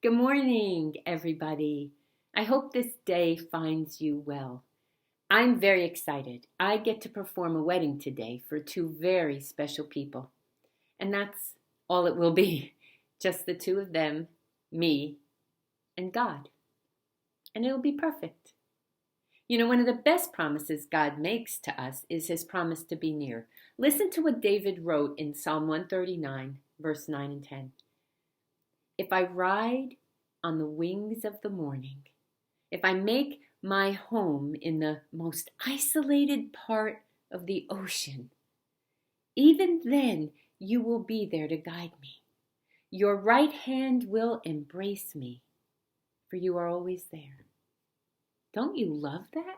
Good morning, everybody. I hope this day finds you well. I'm very excited. I get to perform a wedding today for two very special people. And that's all it will be. Just the two of them, me, and God. And it'll be perfect. You know, one of the best promises God makes to us is his promise to be near. Listen to what David wrote in Psalm 139, verse 9 and 10. If I ride on the wings of the morning, if I make my home in the most isolated part of the ocean, even then you will be there to guide me. Your right hand will embrace me, for you are always there. Don't you love that?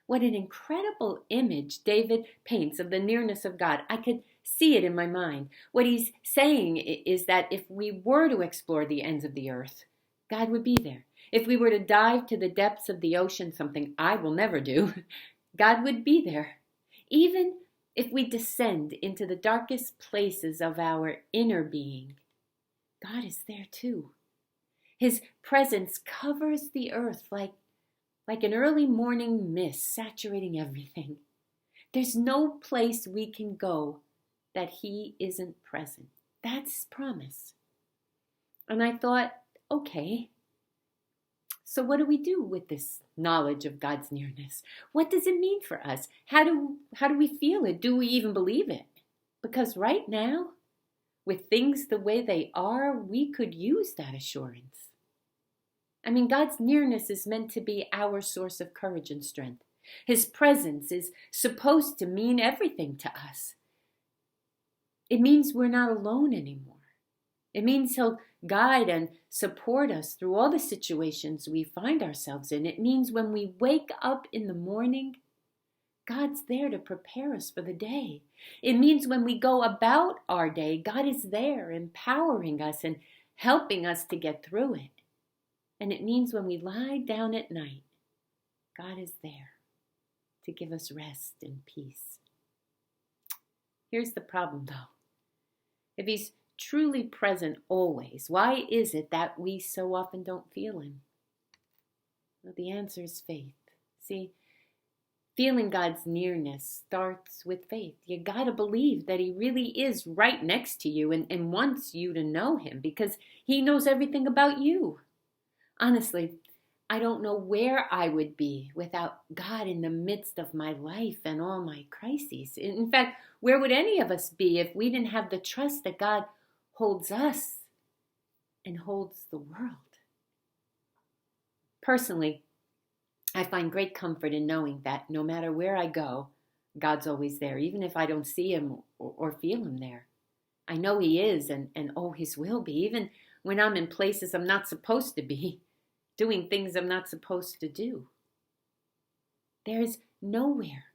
What an incredible image David paints of the nearness of God. I could see it in my mind. What he's saying is that if we were to explore the ends of the earth, God would be there. If we were to dive to the depths of the ocean, something I will never do, God would be there. Even if we descend into the darkest places of our inner being, God is there too. His presence covers the earth like an early morning mist saturating everything. There's no place we can go that he isn't present. That's his promise. And I thought, okay, so what do we do with this knowledge of God's nearness? What does it mean for us? How do we feel it? Do we even believe it? Because right now, with things the way they are, we could use that assurance. I mean, God's nearness is meant to be our source of courage and strength. His presence is supposed to mean everything to us. It means we're not alone anymore. It means he'll guide and support us through all the situations we find ourselves in. It means when we wake up in the morning, God's there to prepare us for the day. It means when we go about our day, God is there empowering us and helping us to get through it. And it means when we lie down at night, God is there to give us rest and peace. Here's the problem, though. If he's truly present always, why is it that we so often don't feel him? Well, the answer is faith. See, feeling God's nearness starts with faith. You gotta believe that he really is right next to you and wants you to know him because he knows everything about you. Honestly, I don't know where I would be without God in the midst of my life and all my crises. In fact, where would any of us be if we didn't have the trust that God holds us and holds the world? Personally, I find great comfort in knowing that no matter where I go, God's always there, even if I don't see him or feel him there. I know he is and always will be, even when I'm in places I'm not supposed to be, doing things I'm not supposed to do. There is nowhere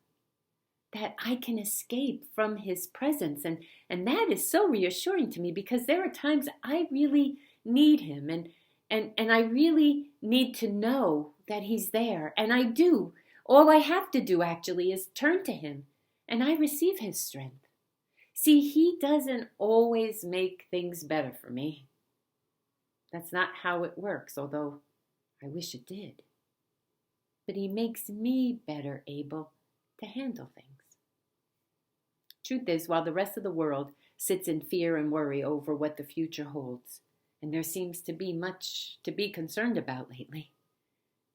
that I can escape from his presence. And that is so reassuring to me because there are times I really need him and I really need to know that he's there. And I do. All I have to do actually is turn to him and I receive his strength. See, he doesn't always make things better for me. That's not how it works, although I wish it did. But he makes me better able to handle things. Truth is, while the rest of the world sits in fear and worry over what the future holds, and there seems to be much to be concerned about lately,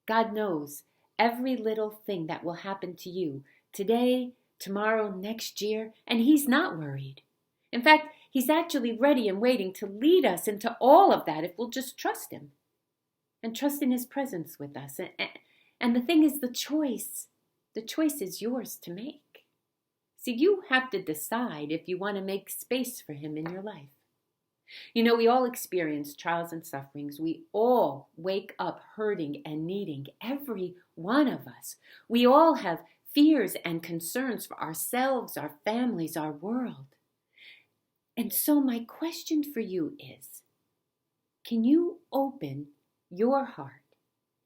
God knows every little thing that will happen to you today, tomorrow, next year, and he's not worried. In fact, he's actually ready and waiting to lead us into all of that if we'll just trust him. And trust in his presence with us. And the thing is, the choice is yours to make. See, you have to decide if you want to make space for him in your life. You know, we all experience trials and sufferings. We all wake up hurting and needing, every one of us. We all have fears and concerns for ourselves, our families, our world. And so my question for you is, can you open your heart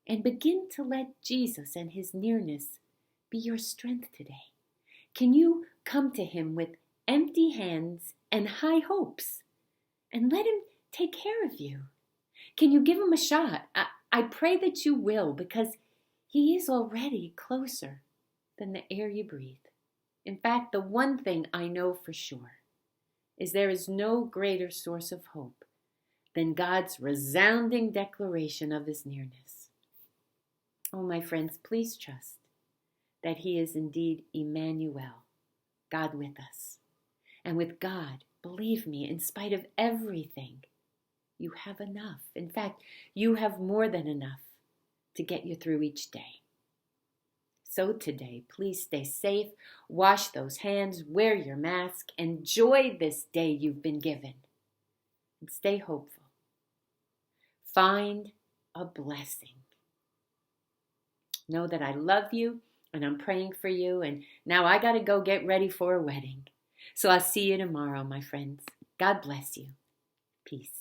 and begin to let Jesus and his nearness be your strength today? Can you come to him with empty hands and high hopes and let him take care of you? Can you give him a shot? I pray that you will, because he is already closer than the air you breathe. In fact, the one thing I know for sure is there is no greater source of hope than God's resounding declaration of his nearness. Oh, my friends, please trust that he is indeed Emmanuel, God with us. And with God, believe me, in spite of everything, you have enough. In fact, you have more than enough to get you through each day. So today, please stay safe, wash those hands, wear your mask, enjoy this day you've been given, and stay hopeful. Find a blessing. Know that I love you and I'm praying for you, and now I got to go get ready for a wedding. So I'll see you tomorrow, my friends. God bless you. Peace.